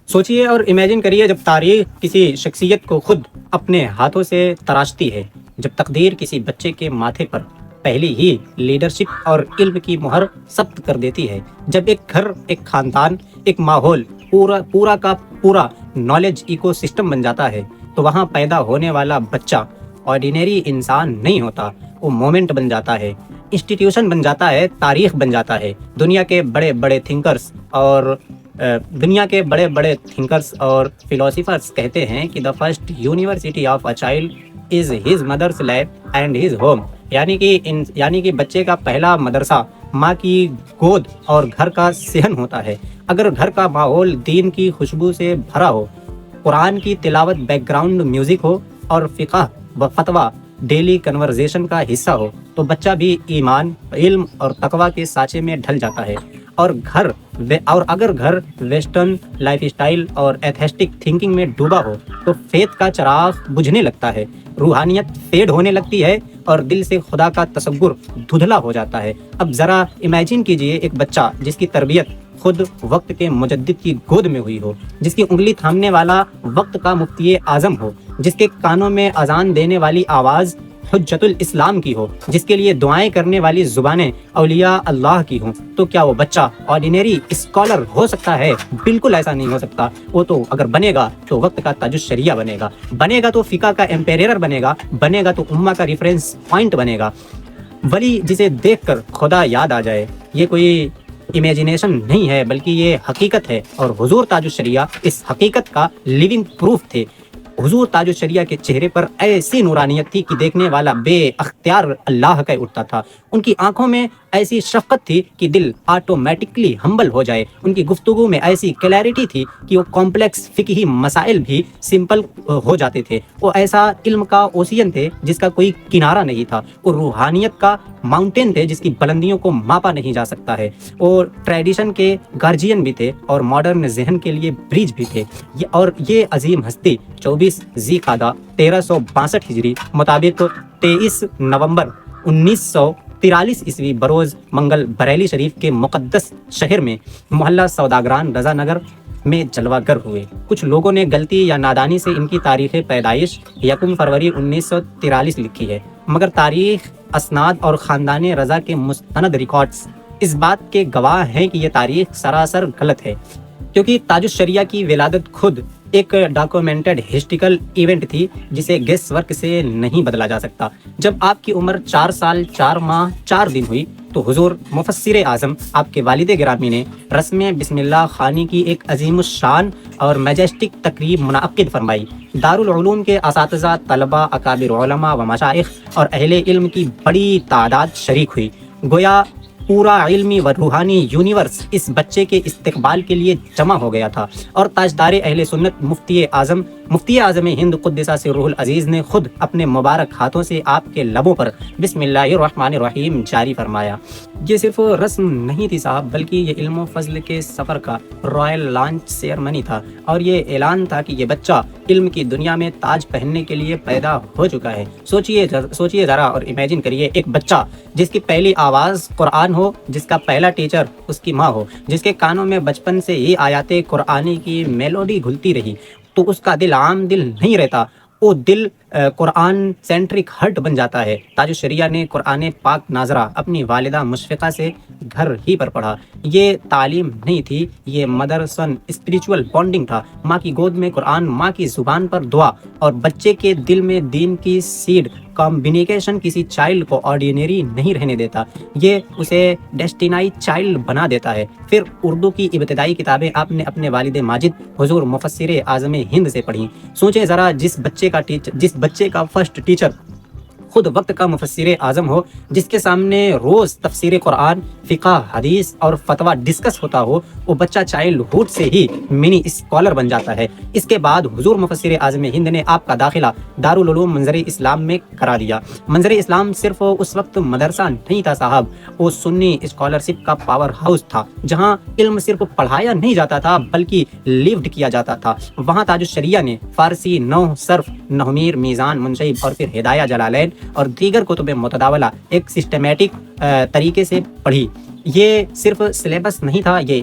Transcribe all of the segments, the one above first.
سوچیے اور امیجن کریے جب تاریخ کسی شخصیت کو خود اپنے ہاتھوں سے تراشتی ہے، جب تقدیر کسی بچے کے ماتھے پر پہلی ہی لیڈرشپ اور علم کی مہر ثبت کر دیتی ہے، جب ایک گھر، ایک خاندان، ایک ماحول پورا کا پورا نالج ایکو سسٹم بن جاتا ہے، تو وہاں پیدا ہونے والا بچہ آرڈینری انسان نہیں ہوتا، وہ مومنٹ بن جاتا ہے، انسٹیٹیوشن بن جاتا ہے، تاریخ بن جاتا ہے۔ دنیا کے بڑے بڑے تھنکرز اور فلاسفرز کہتے ہیں کہ the first university of a child is his مدرس لیب اینڈ ہز ہوم، یعنی کہ بچے کا پہلا مدرسہ ماں کی گود اور گھر کا صحن ہوتا ہے۔ اگر گھر کا ماحول دین کی خوشبو سے بھرا ہو، قرآن کی تلاوت بیک گراؤنڈ میوزک ہو اور فقہ و فتویٰ ڈیلی کنورزیشن کا حصہ ہو، تو بچہ بھی ایمان، علم اور تقوی کے سانچے میں ڈھل جاتا ہے۔ اور اگر گھر ویسٹرن لائف اسٹائل اور ایتھیسٹک تھنکنگ میں ڈوبا ہو، تو فیتھ کا چراغ بجھنے لگتا ہے، روحانیت فیڈ ہونے لگتی ہے اور دل سے خدا کا تصور دھندلا ہو جاتا ہے۔ اب ذرا امیجن کیجئے ایک بچہ جس کی تربیت خود وقت کے مجدد کی گود میں ہوئی ہو، جس کی انگلی تھامنے والا وقت کا مفتی اعظم ہو، جس کے کانوں میں اذان دینے والی آواز حجت الاسلام کی ہو، جس کے لیے دعائیں کرنے والی زبانیں اولیاء اللہ کی ہوں، تو کیا وہ بچہ آرڈینری اسکالر ہو سکتا ہے؟ بالکل ایسا نہیں ہو سکتا۔ وہ تو اگر بنے گا تو وقت کا تاج الشریعہ بنے گا تو فقہ کا ایمپیرر بنے گا تو امہ کا ریفرنس پوائنٹ بنے گا، ولی جسے دیکھ کر خدا یاد آ جائے۔ یہ کوئی امیجنیشن نہیں ہے بلکہ یہ حقیقت ہے، اور حضور تاج الشریعہ اس حقیقت کا لیونگ پروف تھے۔ حضور تاج الشریعہ کے چہرے پر ایسی نورانیت تھی کہ دیکھنے والا بے اختیار اللہ کا اٹھتا تھا۔ ان کی آنکھوں میں ایسی شفقت تھی کہ دل آٹومیٹکلی ہمبل ہو جائے۔ ان کی گفتگو میں ایسی کلیئرٹی تھی کہ وہ کمپلیکس فقہی مسائل بھی سمپل ہو جاتے تھے۔ وہ ایسا علم کا اوشین تھے جس کا کوئی کنارہ نہیں تھا۔ وہ روحانیت کا ماؤنٹین تھے جس کی بلندیوں کو ماپا نہیں جا سکتا ہے۔ وہ ٹریڈیشن کے گارجین بھی تھے اور ماڈرن ذہن کے لیے برج بھی تھے۔ اور یہ عظیم ہستی 24 ذی قعدہ 1362 ہجری مطابق 23 نومبر 1943 عیسوی بروز منگل بریلی شریف کے مقدس شہر میں محلہ سوداگران رضا نگر میں جلوہ گر ہوئے۔ کچھ لوگوں نے غلطی یا نادانی سے ان کی تاریخ پیدائش 1 فروری 1943 لکھی ہے، مگر تاریخ، اسناد اور خاندان رضا کے مستند ریکارڈز اس بات کے گواہ ہیں کہ یہ تاریخ سراسر غلط ہے، کیونکہ تاج الشریعہ کی ولادت خود ایک ڈاکومنٹڈ ہسٹریکل ایونٹ تھی جسے گیس ورک سے نہیں بدلا جا سکتا۔ جب آپ کی عمر 4 سال 4 ماہ 4 دن ہوئی تو حضور مفسر اعظم آپ کے والد گرامی نے رسم بسم اللہ خوانی کی ایک عظیم الشان اور میجسٹک تقریب منعقد فرمائی۔ دارالعلوم کے اساتذہ، طلباء، اکابر علماء و مشائخ اور اہل علم کی بڑی تعداد شریک ہوئی۔ گویا پورا علمی و روحانی یونیورس اس بچے کے استقبال کے لیے جمع ہو گیا تھا، اور تاجدار اہل سنت مفتی اعظم ہند قدس سرہ العزیز نے خود اپنے مبارک ہاتھوں سے آپ کے لبوں پر بسم اللہ الرحمن الرحیم جاری فرمایا۔ یہ صرف رسم نہیں تھی صاحب، بلکہ یہ علم و فضل کے سفر کا رائل لانچ سیرمنی تھا، اور یہ اعلان تھا کہ یہ بچہ علم کی دنیا میں تاج پہننے کے لیے پیدا ہو چکا ہے۔ سوچئے ذرا اور امیجن کریے ایک بچہ جس کی پہلی آواز قرآن ہو، جس کا پہلا ٹیچر اس کی ماں ہو، جس کے کانوں میں بچپن سے ہی آیات قرآنی کی میلوڈی گھلتی رہی، تو اس کا دل عام دل نہیں رہتا، وہ دل قرآن سینٹرک ہرٹ بن جاتا ہے۔ تاج الشریعہ نے قرآن پاک ناظرہ اپنی والدہ مشفقہ سے گھر ہی پر پڑھا۔ یہ تعلیم نہیں تھی، یہ مدر سن اسپریچول بانڈنگ تھا۔ ماں کی گود میں قرآن، ماں کی زبان پر دعا، اور بچے کے دل میں دین کی سیڈ کمبینیکیشن کسی چائلڈ کو آرڈینری نہیں رہنے دیتا، یہ اسے ڈیسٹینائی چائلڈ بنا دیتا ہے۔ پھر اردو کی ابتدائی کتابیں آپ نے اپنے والد ماجد حضور مفسر اعظم ہند سے پڑھیں۔ سوچیں ذرا، جس بچے کا فرسٹ ٹیچر خود وقت کا مفسر اعظم ہو، جس کے سامنے روز تفسیر قرآن، فقہ، حدیث اور فتویٰ ڈسکس ہوتا ہو، وہ بچہ چائلڈ ہوڈ سے ہی منی اسکالر بن جاتا ہے۔ اس کے بعد حضور مفسر اعظم ہند نے آپ کا داخلہ دارالعلوم منظر اسلام میں کرا دیا۔ منظر اسلام صرف اس وقت مدرسہ نہیں تھا صاحب، وہ سنی اسکالرشپ کا پاور ہاؤس تھا، جہاں علم صرف پڑھایا نہیں جاتا تھا بلکہ لیوڈ کیا جاتا تھا۔ وہاں تاج الشریعہ نے فارسی، نحو، صرف، نحومیر، میزان، منشیب اور پھر ہدایہ جلالین اور دیگر کتب متداولہ ایک سسٹمیٹک طریقے سے پڑھی۔ یہ صرف سلیبس نہیں تھا، یہ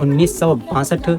1962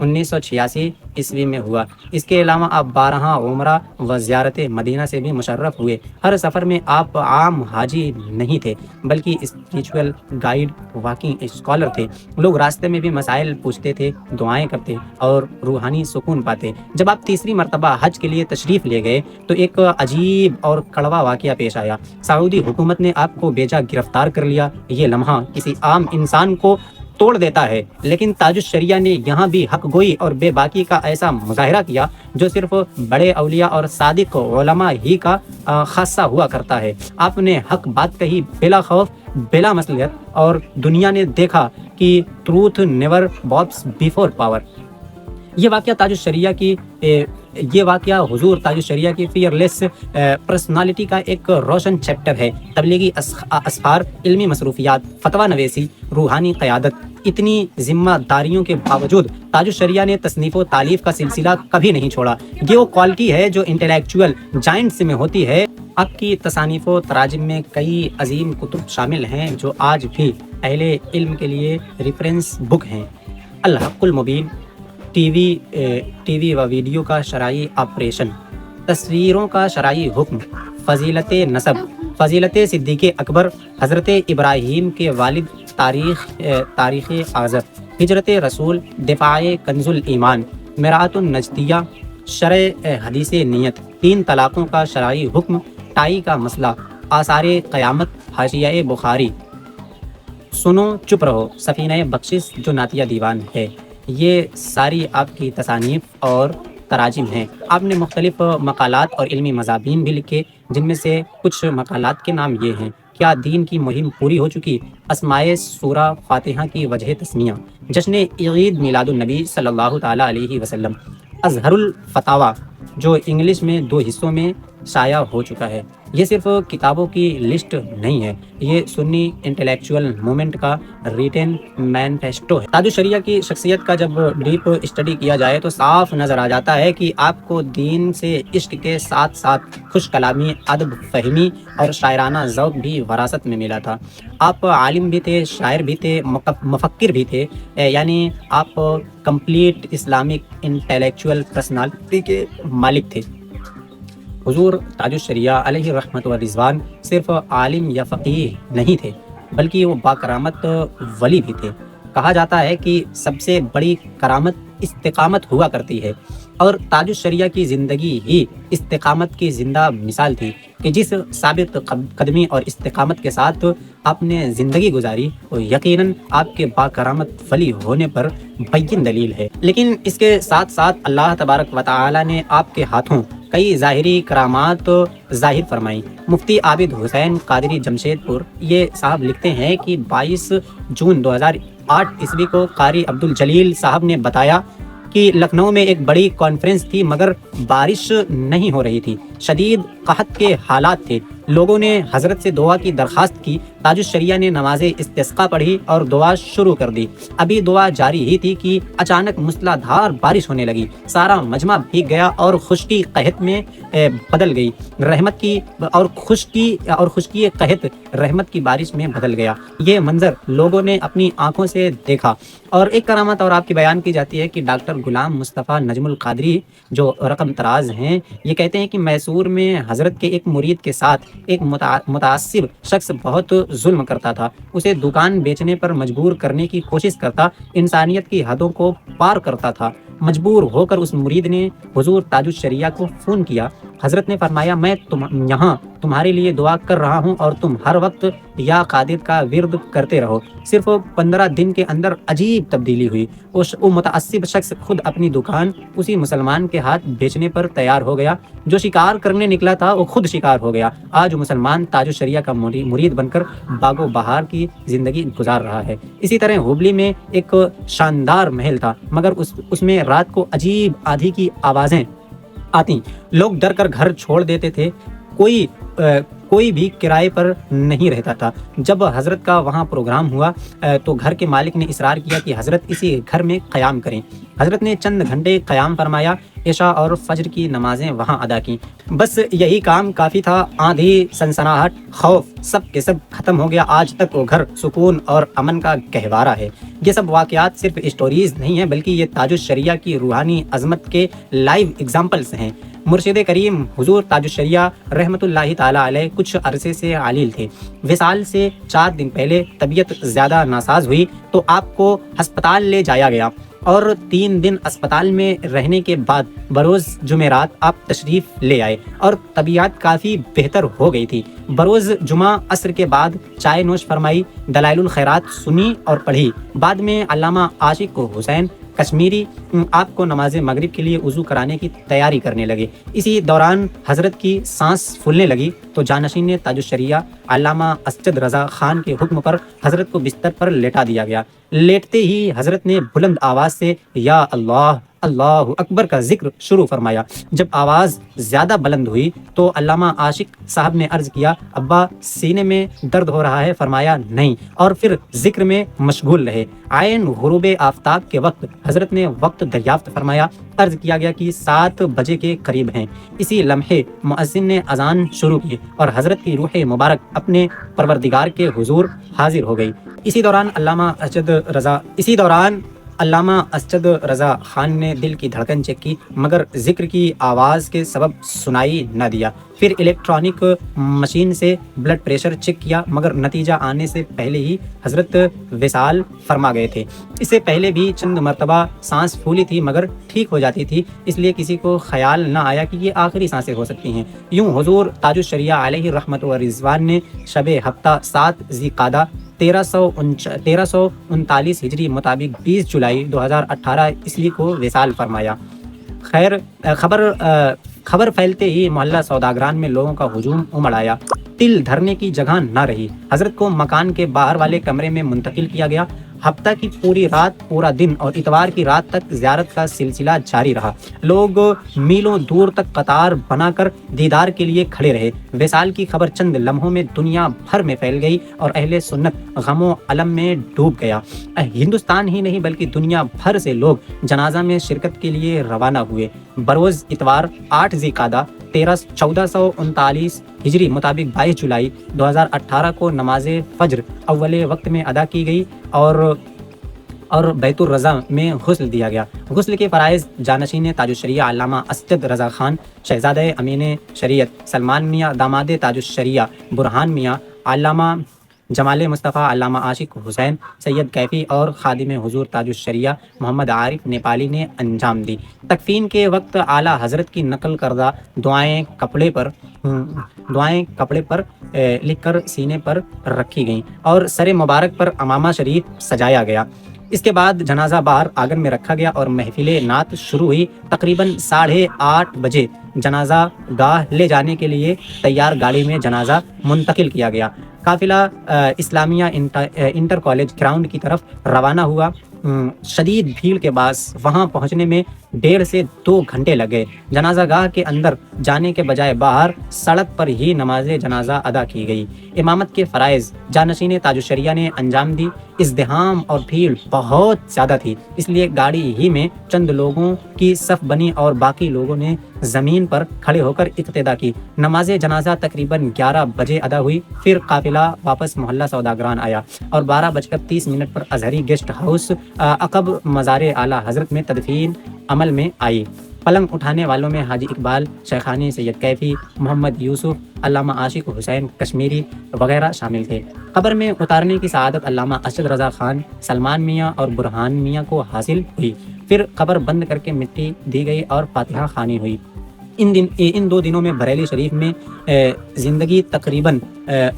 1986 عیسوی میں ہوا۔ اس کے علاوہ آپ 12 عمرہ و زیارت مدینہ سے بھی مشرف ہوئے۔ ہر سفر میں آپ عام حاجی نہیں تھے بلکہ اسپریچول گائیڈ، واکنگ اسکالر تھے۔ لوگ راستے میں بھی مسائل پوچھتے تھے، دعائیں کرتے اور روحانی سکون پاتے۔ جب آپ تیسری مرتبہ حج کے لیے تشریف لے گئے تو ایک عجیب اور کڑوا واقعہ پیش آیا۔ سعودی حکومت نے آپ کو بیجا گرفتار کر لیا۔ یہ لمحہ کسی عام انسان کو توڑ دیتا ہے، لیکن تاج الشریعہ نے یہاں بھی حق گوئی اور بے باکی کا ایسا مظاہرہ کیا جو صرف بڑے اولیاء اور صادق علماء ہی کا خاصہ ہوا کرتا ہے۔ آپ نے حق بات کہی بلا خوف، بلا مصلحت، اور دنیا نے دیکھا کہ ٹروتھ نیور باپس بیفور پاور۔ یہ واقعہ حضور تاج الشریعہ کی فیئر لیس پرسنالٹی کا ایک روشن چیپٹر ہے۔ تبلیغی اسفار، علمی مصروفیات، فتویٰ نویسی، روحانی قیادت، اتنی ذمہ داریوں کے باوجود تاج الشریعہ نے تصنیف و تالیف کا سلسلہ کبھی نہیں چھوڑا۔ یہ وہ کوالٹی ہے جو انٹلیکچوئل جائنٹس میں ہوتی ہے۔ آپ کی تصانیف و تراجم میں کئی عظیم کتب شامل ہیں جو آج بھی اہل علم کے لیے ریفرنس بک ہیں۔ الحق المبین، ٹی وی و ویڈیو کا شرعی آپریشن، تصویروں کا شرعی حکم، فضیلت نسب، فضیلت صدیق اکبر، حضرت ابراہیم کے والد، تاریخ اعظم، ہجرت رسول، دفاع کنز الایمان، مرآت النجدیہ، شرع حدیث نیت، 3 طلاقوں کا شرعی حکم، ٹائی کا مسئلہ، آثار قیامت، حاشیہ بخاری، سنو چپ رہو، سفینہ بخشش جو نعتیہ دیوان ہے۔ یہ ساری آپ کی تصانیف اور تراجم ہیں۔ آپ نے مختلف مقالات اور علمی مضامین بھی لکھے، جن میں سے کچھ مقالات کے نام یہ ہیں: کیا دین کی مہم پوری ہو چکی؟ اسماء سورہ فاتحہ کی وجہ تسمیہ، جشن عید میلاد النبی صلی اللہ تعالیٰ علیہ وسلم، اظہر الفتاویٰ جو انگلش میں 2 حصوں میں شائع ہو چکا ہے۔ یہ صرف کتابوں کی لسٹ نہیں ہے، یہ سنی انٹلیکچوئل موومنٹ کا ریٹن مینیفیسٹو ہے۔ تاج الشریعہ کی شخصیت کا جب ڈیپ اسٹڈی کیا جائے تو صاف نظر آ جاتا ہے کہ آپ کو دین سے عشق کے ساتھ ساتھ خوش کلامی، ادب فہمی اور شاعرانہ ذوق بھی وراثت میں ملا تھا۔ آپ عالم بھی تھے، شاعر بھی تھے، مفکر بھی تھے، یعنی آپ کمپلیٹ اسلامک انٹلیکچوئل پرسنالٹی کے مالک تھے۔ حضور تاج الشریعہ علیہ رحمت و رضوان صرف عالم یا فقیہ نہیں تھے بلکہ وہ باکرامت ولی بھی تھے۔ کہا جاتا ہے کہ سب سے بڑی کرامت استقامت ہوا کرتی ہے، اور تاج الشریعہ کی زندگی ہی استقامت کی زندہ مثال تھی کہ جس ثابت قدمی اور استقامت کے ساتھ آپ نے زندگی گزاری وہ یقیناً آپ کے باکرامت ولی ہونے پر بین دلیل ہے۔ لیکن اس کے ساتھ ساتھ اللہ تبارک و تعالی نے آپ کے ہاتھوں کئی ظاہری کرامات ظاہر فرمائیں۔ مفتی عابد حسین قادری جمشید پور یہ صاحب لکھتے ہیں کہ 22 جون 2008 عیسوی کو قاری عبدالجلیل صاحب نے بتایا کہ لکھنؤ میں ایک بڑی کانفرنس تھی مگر بارش نہیں ہو رہی تھی، شدید قحط کے حالات تھے۔ لوگوں نے حضرت سے دعا کی درخواست کی۔ تاج الشریعہ نے نماز استسقاء پڑھی اور دعا شروع کر دی۔ ابھی دعا جاری ہی تھی کہ اچانک موسلا دھار بارش ہونے لگی، سارا مجمع بھیگ گیا اور خشکی قحط میں بدل گئی، رحمت کی اور خشکی قحط رحمت کی بارش میں بدل گیا۔ یہ منظر لوگوں نے اپنی آنکھوں سے دیکھا۔ اور ایک کرامت اور آپ کی بیان کی جاتی ہے کہ ڈاکٹر غلام مصطفیٰ نجم القادری جو رقم طراز ہیں، یہ کہتے ہیں کہ میسور میں حضرت کے ایک مرید کے ساتھ ایک متعصب شخص بہت ظلم کرتا تھا، اسے دکان بیچنے پر مجبور کرنے کی کوشش کرتا، انسانیت کی حدوں کو پار کرتا تھا۔ مجبور ہو کر اس مرید نے حضور تاج الشریعہ کو فون کیا۔ حضرت نے فرمایا، میں یہاں تمہارے لیے دعا کر رہا ہوں اور تم ہر وقت یا قادر کا ورد کرتے رہو۔ صرف 15 دن کے اندر عجیب تبدیلی ہوئی۔ وہ متعصب شخص خود اپنی دکان اسی مسلمان کے ہاتھ بیچنے پر تیار ہو گیا۔ جو شکار کرنے نکلا تھا وہ خود شکار ہو گیا۔ آج مسلمان تاج الشریعہ کا مرید بن کر باغ و بہار کی زندگی گزار رہا ہے۔ اسی طرح ہبلی میں ایک شاندار محل تھا مگر اس میں رات کو عجیب آندھی کی آوازیں آتی، لوگ ڈر کر گھر چھوڑ دیتے تھے، کوئی بھی کرائے پر نہیں رہتا تھا۔ جب حضرت کا وہاں پروگرام ہوا تو گھر کے مالک نے اصرار کیا کہ حضرت اسی گھر میں قیام کریں۔ حضرت نے چند گھنٹے قیام فرمایا، عشاء اور فجر کی نمازیں وہاں ادا کیں۔ بس یہی کام کافی تھا۔ آندھی، سنسناہٹ، خوف سب کے سب ختم ہو گیا۔ آج تک وہ گھر سکون اور امن کا گہوارہ ہے۔ یہ سب واقعات صرف اسٹوریز نہیں ہیں بلکہ یہ تاج الشریعہ کی روحانی عظمت کے لائیو ایگزامپلس ہیں۔ مرشد کریم حضور تاج الشریعہ رحمۃ اللہ تعالیٰ علیہ کچھ عرصے سے علیل تھے۔ وصال سے 4 دن پہلے طبیعت زیادہ ناساز ہوئی تو آپ کو ہسپتال لے جایا گیا اور 3 دن اسپتال میں رہنے کے بعد بروز جمعرات آپ تشریف لے آئے اور طبیعت کافی بہتر ہو گئی تھی۔ بروز جمعہ عصر کے بعد چائے نوش فرمائی، دلائل الخیرات سنی اور پڑھی۔ بعد میں علامہ عاشق حسین کشمیری آپ کو نماز مغرب کے لیے وضو کرانے کی تیاری کرنے لگے۔ اسی دوران حضرت کی سانس پھولنے لگی تو جانشین تاج الشریعہ علامہ اسجد رضا خان کے حکم پر حضرت کو بستر پر لیٹا دیا گیا۔ لیٹتے ہی حضرت نے بلند آواز سے یا اللہ اللہ اکبر کا ذکر شروع فرمایا۔ جب آواز زیادہ بلند ہوئی تو علامہ عاشق صاحب نے عرض کیا، ابا سینے میں درد ہو رہا ہے؟ فرمایا نہیں، اور پھر ذکر میں مشغول رہے۔ عین غروب آفتاب کے وقت حضرت نے وقت دریافت فرمایا۔ عرض کیا گیا کہ 7 بجے کے قریب ہیں۔ اسی لمحے مؤذن نے اذان شروع کی اور حضرت کی روح مبارک اپنے پروردگار کے حضور حاضر ہو گئی۔ اسی دوران علامہ اسجد رضا خان نے دل کی دھڑکن چیک کی مگر ذکر کی آواز کے سبب سنائی نہ دیا۔ پھر الیکٹرانک مشین سے بلڈ پریشر چیک کیا مگر نتیجہ آنے سے پہلے ہی حضرت وصال فرما گئے تھے۔ اس سے پہلے بھی چند مرتبہ سانس پھولی تھی مگر ٹھیک ہو جاتی تھی، اس لیے کسی کو خیال نہ آیا کہ یہ آخری سانسیں ہو سکتی ہیں۔ یوں حضور تاج الشریعہ علیہ رحمت و رضوان نے شب ہفتہ 7 ذی قعدہ 1339 ہجری مطابق 20 جولائی 2018 عیسوی کو وصال فرمایا۔ خبر پھیلتے ہی محلہ سوداگران میں لوگوں کا ہجوم امڑ آیا۔ تل دھرنے کی جگہ نہ رہی۔ حضرت کو مکان کے باہر والے کمرے میں منتقل کیا گیا۔ ہفتہ کی پوری رات، پورا دن اور اتوار کی رات تک زیارت کا سلسلہ جاری رہا۔ لوگ میلوں دور تک قطار بنا کر دیدار کے لیے کھڑے رہے۔ وصال کی خبر چند لمحوں میں دنیا بھر میں پھیل گئی اور اہل سنت غم و الم میں ڈوب گیا۔ ہندوستان ہی نہیں بلکہ دنیا بھر سے لوگ جنازہ میں شرکت کے لیے روانہ ہوئے۔ بروز اتوار 8 ذی قعدہ 1439 ہجری مطابق 22 جولائی 2018 کو نماز فجر اول وقت میں ادا کی گئی اور بیت الرضا میں غسل دیا گیا۔ غسل کے فرائض جانشین تاج الشریعہ علامہ اسجد رضا خان، شہزادہ امین شریعت سلمان میاں، داماد تاج الشریعہ برہان میاں، علامہ جمال مصطفیٰ، علامہ عاشق حسین، سید کیفی اور خادم حضور تاج الشریعہ محمد عارف نیپالی نے انجام دی۔ تکفین کے وقت اعلیٰ حضرت کی نقل کردہ دعائیں کپڑے پر لکھ کر سینے پر رکھی گئیں اور سر مبارک پر امامہ شریف سجایا گیا۔ اس کے بعد جنازہ باہر آنگن میں رکھا گیا اور محفل نعت شروع ہوئی۔ تقریباً 8:30 بجے جنازہ گاہ لے جانے کے لیے تیار گاڑی میں جنازہ منتقل کیا گیا۔ قافلہ اسلامیہ انٹر کالج گراؤنڈ کی طرف روانہ ہوا۔ شدید بھیڑ کے باعث وہاں پہنچنے میں 1.5 سے 2 گھنٹے لگے۔ جنازہ گاہ کے اندر جانے کے بجائے باہر سڑک پر ہی نماز جنازہ ادا کی گئی۔ امامت کے فرائض جانشین تاج الشریعہ نے انجام دی۔ ازدحام اور بھیڑ بہت زیادہ تھی، اس لیے گاڑی ہی میں چند لوگوں کی صف بنی اور باقی لوگوں نے زمین پر کھڑے ہو کر اقتدا کی۔ نماز جنازہ تقریباً 11 بجے ادا ہوئی۔ پھر قافلہ واپس محلہ سوداگران آیا اور 12:30 پر ازہری گیسٹ ہاؤس عقب مزار اعلیٰ حضرت میں تدفین عمل میں آئی۔ پلنگ اٹھانے والوں میں حاجی اقبال شیخانی، سید کیفی، محمد یوسف، علامہ عاشق حسین کشمیری وغیرہ شامل تھے۔ قبر میں اتارنے کی سعادت علامہ اسجد رضا خان، سلمان میاں اور برہان میاں کو حاصل ہوئی۔ پھر قبر بند کر کے مٹی دی گئی اور فاتحہ خوانی ہوئی۔ ان 2 دنوں میں بریلی شریف میں زندگی تقریباً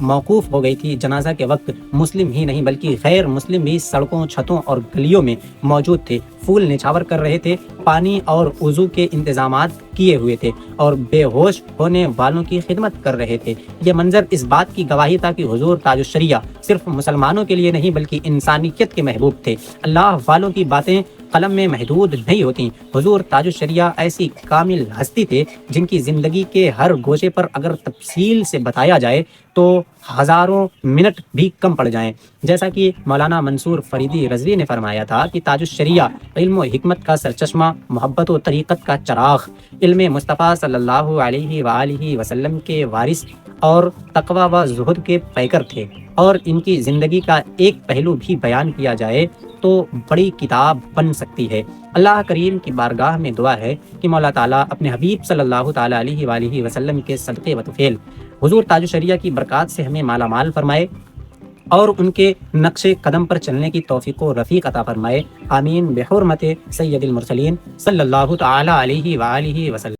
موقوف ہو گئی تھی۔ جنازہ کے وقت مسلم ہی نہیں بلکہ غیر مسلم بھی سڑکوں، چھتوں اور گلیوں میں موجود تھے، پھول نچھاور کر رہے تھے، پانی اور وضو کے انتظامات کیے ہوئے تھے اور بے ہوش ہونے والوں کی خدمت کر رہے تھے۔ یہ منظر اس بات کی گواہی تھا کہ حضور تاج الشریعہ صرف مسلمانوں کے لیے نہیں بلکہ انسانیت کے محبوب تھے۔ اللہ والوں کی باتیں قلم میں محدود نہیں ہوتی۔ حضور تاج الشریعہ ایسی کامل ہستی تھے جن کی زندگی کے ہر گوشے پر اگر تفصیل سے بتایا جائے تو ہزاروں منٹ بھی کم پڑ جائیں۔ جیسا کہ مولانا منصور فریدی رضوی نے فرمایا تھا کہ تاج الشریعہ علم و حکمت کا سرچشمہ، محبت و طریقت کا چراغ، علم مصطفیٰ صلی اللہ علیہ وآلہ وسلم کے وارث اور تقوی و زہد کے پیکر تھے، اور ان کی زندگی کا ایک پہلو بھی بیان کیا جائے تو بڑی کتاب بن سکتی ہے۔ اللہ کریم کی بارگاہ میں دعا ہے کہ مولا تعالیٰ اپنے حبیب صلی اللہ تعالیٰ علیہ وآلہ وسلم کے صدقے و طفیل حضور تاج الشریعہ کی برکات سے ہمیں مالا مال فرمائے اور ان کے نقش قدم پر چلنے کی توفیق و رفیق عطا فرمائے۔ آمین بحرمت سید المرسلین صلی اللہ تعالیٰ علیہ وآلہ وسلم۔